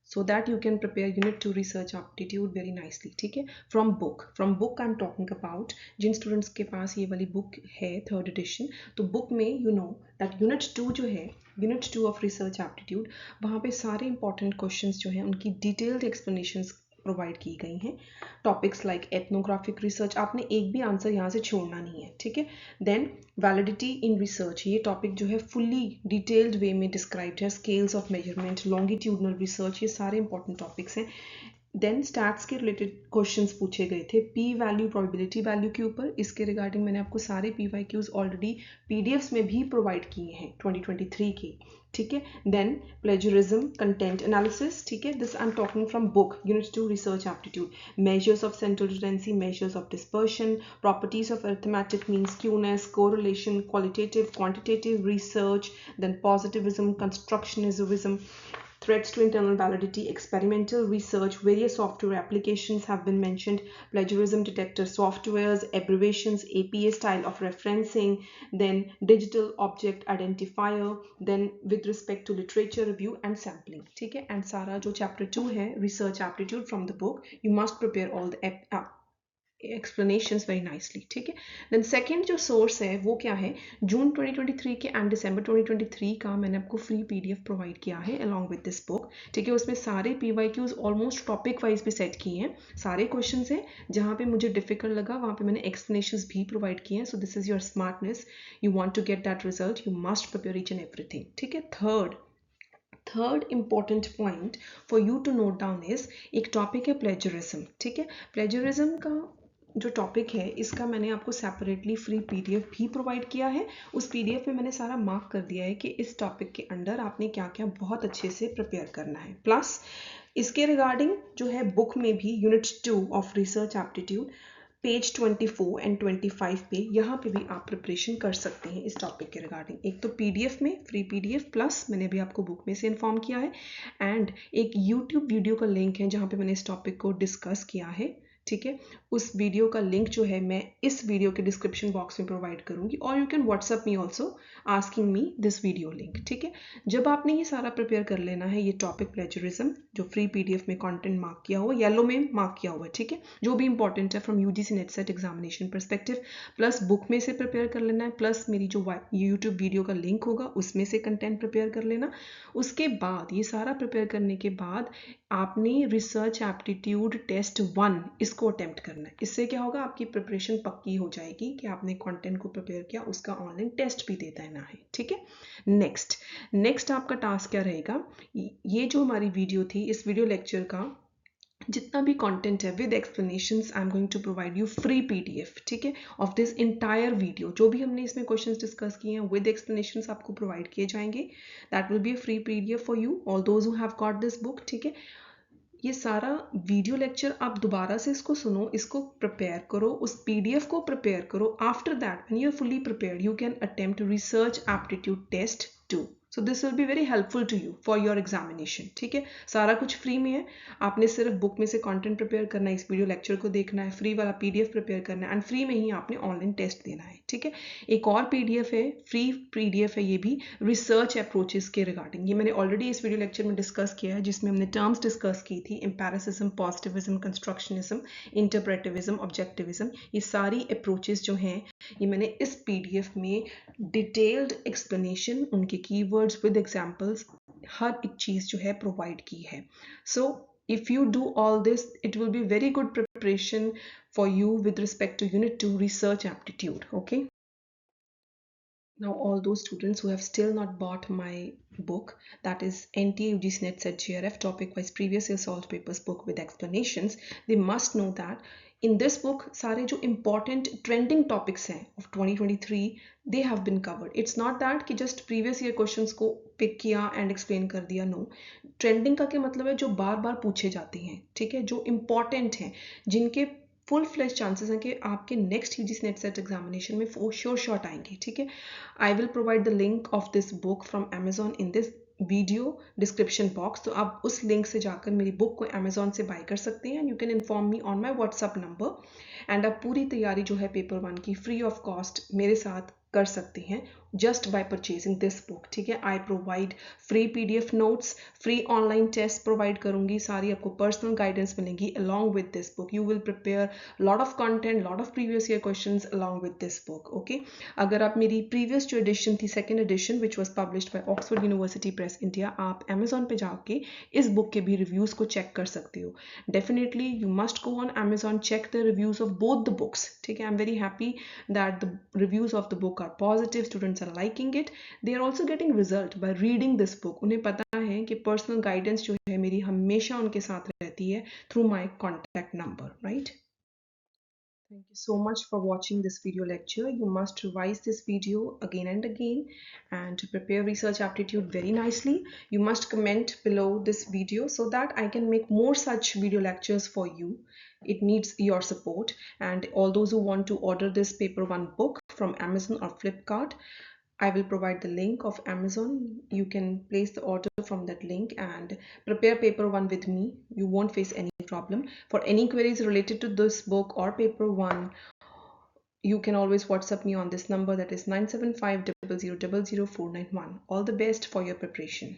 so that you can prepare unit 2 research aptitude very nicely, ठीक है. From book I'm talking about Jin students के पास ये वाली book है 3rd edition, तो book में you know that unit 2 जो है, unit 2 of research aptitude, वहाँ पे सारे important questions जो हैं उनकी detailed explanations प्रोवाइड की गई हैं. टॉपिक्स लाइक एथनोग्राफिक रिसर्च, आपने एक भी आंसर यहाँ से छोड़ना नहीं है, ठीक है. देन वैलिडिटी इन रिसर्च, ये टॉपिक जो है फुल्ली डिटेल्ड वे में डिस्क्राइब्ड है. Scales of measurement, longitudinal research, ये सारे इंपॉर्टेंट टॉपिक्स हैं. देन स्टैट्स के रिलेटेड क्वेश्चंस पूछे गए थे पी वैल्यू, प्रोबेबिलिटी वैल्यू के ऊपर. इसके रिगार्डिंग मैंने आपको सारे PYQs ऑलरेडी PDFs में भी प्रोवाइड किए हैं 2023 की, ठीक है. देन प्लेजरिज्म, कंटेंट एनालिसिस, ठीक है. This I am talking from book unit 2 research aptitude. Measures of central tendency, measures of dispersion, properties of arithmetic mean, skewness, correlation, qualitative quantitative research, then positivism, constructionism, threats to internal validity, experimental research, various software applications have been mentioned, plagiarism detector softwares, abbreviations, APA style of referencing, then digital object identifier, then with respect to literature review and sampling, ठीक है. and सारा जो chapter 2 है research aptitude from the book, you must prepare all the explanations very nicely, ठीक है. Then second जो source है वो क्या है, जून 2023 के एंड दिसंबर 2023 का मैंने आपको फ्री PDF प्रोवाइड किया है अलॉन्ग विद दिस बुक, ठीक है. उसमें सारे PYQs ऑलमोस्ट टॉपिक वाइज भी सेट किए हैं, सारे क्वेश्चन हैं. जहाँ पे मुझे डिफिकल्ट लगा वहाँ पे मैंने एक्सप्लेनेशंस भी प्रोवाइड किए हैं. So this is your smartness. You want to get that result, you must prepare each and everything, ठीक है. Third important point for you to note down is, एक टॉपिक है प्लेजरिज्म, ठीक है. प्लेजरिज्म का जो टॉपिक है इसका मैंने आपको सेपरेटली फ्री PDF भी प्रोवाइड किया है. उस PDF में मैंने सारा मार्क कर दिया है कि इस टॉपिक के अंडर आपने क्या क्या बहुत अच्छे से प्रिपेयर करना है. प्लस इसके रिगार्डिंग जो है बुक में भी unit 2 of research aptitude page 24 and 25 पे, यहाँ पे भी आप प्रिपरेशन कर सकते हैं इस टॉपिक के रिगार्डिंग. एक तो PDF में फ्री PDF, प्लस मैंने भी आपको बुक में से इन्फॉर्म किया है, एंड एक YouTube वीडियो का लिंक है जहाँ पे मैंने इस टॉपिक को डिस्कस किया है, ठीक है। उस वीडियो का लिंक जो है मैं इस वीडियो के डिस्क्रिप्शन बॉक्स में प्रोवाइड करूंगी, और you can WhatsApp me also asking me this video link, ठीक है। जब आपने ये सारा प्रिपेयर कर लेना है, ये टॉपिक प्लेजरिज्म जो फ्री पीडीएफ में कंटेंट मार्क किया हुआ, येलो में मार्क किया हुआ है, ठीक है, जो भी इंपॉर्टेंट है from UGC NET SET examination perspective, plus book में से प्रिपेयर कर लेना है, प्लस मेरी जो यूट्यूब वीडियो का लिंक होगा उसमें से कंटेंट प्रिपेयर कर लेना। उसके बाद ये सारा प्रिपेयर करने के बाद आपने रिसर्च एप्टीट्यूड टेस्ट 1 इसको अटेम्प्ट करना है। इससे क्या होगा, आपकी प्रिपरेशन पक्की हो जाएगी कि आपने कंटेंट को प्रिपेयर किया, उसका ऑनलाइन टेस्ट भी देता है ना है, ठीक है। नेक्स्ट आपका टास्क क्या रहेगा, ये जो हमारी वीडियो थी, इस वीडियो लेक्चर का जितना भी कंटेंट है with explanations I am going to provide you free PDF, ठीक है, ऑफ दिस इंटायर वीडियो। जो भी हमने इसमें क्वेश्चंस डिस्कस किए हैं विद एक्सप्लेनेशंस आपको प्रोवाइड किए जाएंगे। That will be a free PDF for you all those who have got this book, ठीक है। ये सारा वीडियो लेक्चर आप दोबारा से इसको सुनो, इसको प्रिपेयर करो, उस पीडीएफ को प्रिपेयर करो। After that when you are fully prepared you can attempt research aptitude test 2। So this will be very helpful to you for your examination, ठीक है। सारा कुछ फ्री में है, आपने सिर्फ बुक में से कंटेंट प्रिपेयर करना है, इस वीडियो लेक्चर को देखना है, फ्री वाला पीडीएफ प्रिपेयर करना है, एंड फ्री में ही आपने ऑनलाइन टेस्ट देना है, ठीक है। एक और पीडीएफ है, फ्री पीडीएफ है ये भी, रिसर्च अप्रोचेस के रिगार्डिंग। ये मैंने ऑलरेडी इस वीडियो लेक्चर में डिस्कस किया है, जिसमें हमने टर्म्स डिस्कस की थी, एम्पेरिसिज्म, पॉजिटिविज्म, कंस्ट्रक्शनिज्म, इंटरप्रेटिविज्म, ऑब्जेक्टिविज्म। ये सारी अप्रोचेस जो हैं ये मैंने इस पीडीएफ में डिटेल्ड एक्सप्लेनेशन, उनके कीवर्ड्स विद एग्जांपल्स, हर एक चीज जो है प्रोवाइड की है। सो if you do all this, it will be very good preparation for you with respect to unit 2 research aptitude. Okay, now all those students who have still not bought my book, that is NTA UGC Net Set GRF topic wise previous year solved papers book with explanations, they must know that in this book सारे जो important trending topics हैं of 2023 they have been covered. It's not that कि just previous year questions को pick किया and explain कर दिया, no. Trending का क्या मतलब है, जो बार बार पूछे जाते हैं, ठीक है, जो इम्पॉर्टेंट हैं, जिनके फुल फ्लैश चांसेस हैं कि आपके next UGC NET SET examination में फॉर श्योर शॉट आएंगे, ठीक है। I will provide the link of this book from Amazon in this video description box. तो आप उस लिंक से जाकर मेरी बुक को अमेजॉन से बाय कर सकते हैं। You can inform me on my WhatsApp number and आप पूरी तैयारी जो है पेपर 1 की फ्री ऑफ कॉस्ट मेरे साथ कर सकते हैं just by purchasing this book, ठीक है। I provide free PDF notes, free online test provide करूंगी, सारी आपको पर्सनल गाइडेंस मिलेंगी along with this book. You will prepare lot of content, lot of previous year questions along with this book, okay. अगर आप मेरी previous जो edition थी, second edition which was published by Oxford University Press India, आप Amazon पे जाके इस book के भी रिव्यूज को चेक कर सकते हो। Definitely you must go on Amazon, check the reviews of both the books, ठीक है। I am very happy that the reviews of the book are positive, students are liking it, they are also getting result by reading this book. उन्हें पता है कि personal guidance जो है मेरी हमेशा उनके साथ रहती है through my contact number, right? Thank you so much for watching this video lecture. You must revise this video again and again and prepare research aptitude very nicely. You must comment below this video so that I can make more such video lectures for you. It needs your support, and all those who want to order this paper 1 book from Amazon or Flipkart, I will provide the link of Amazon. You can place the order from that link and prepare paper 1 with me. You won't face any problem. For any queries related to this book or paper 1, you can always WhatsApp me on this number, that is 975000491. All the best for your preparation.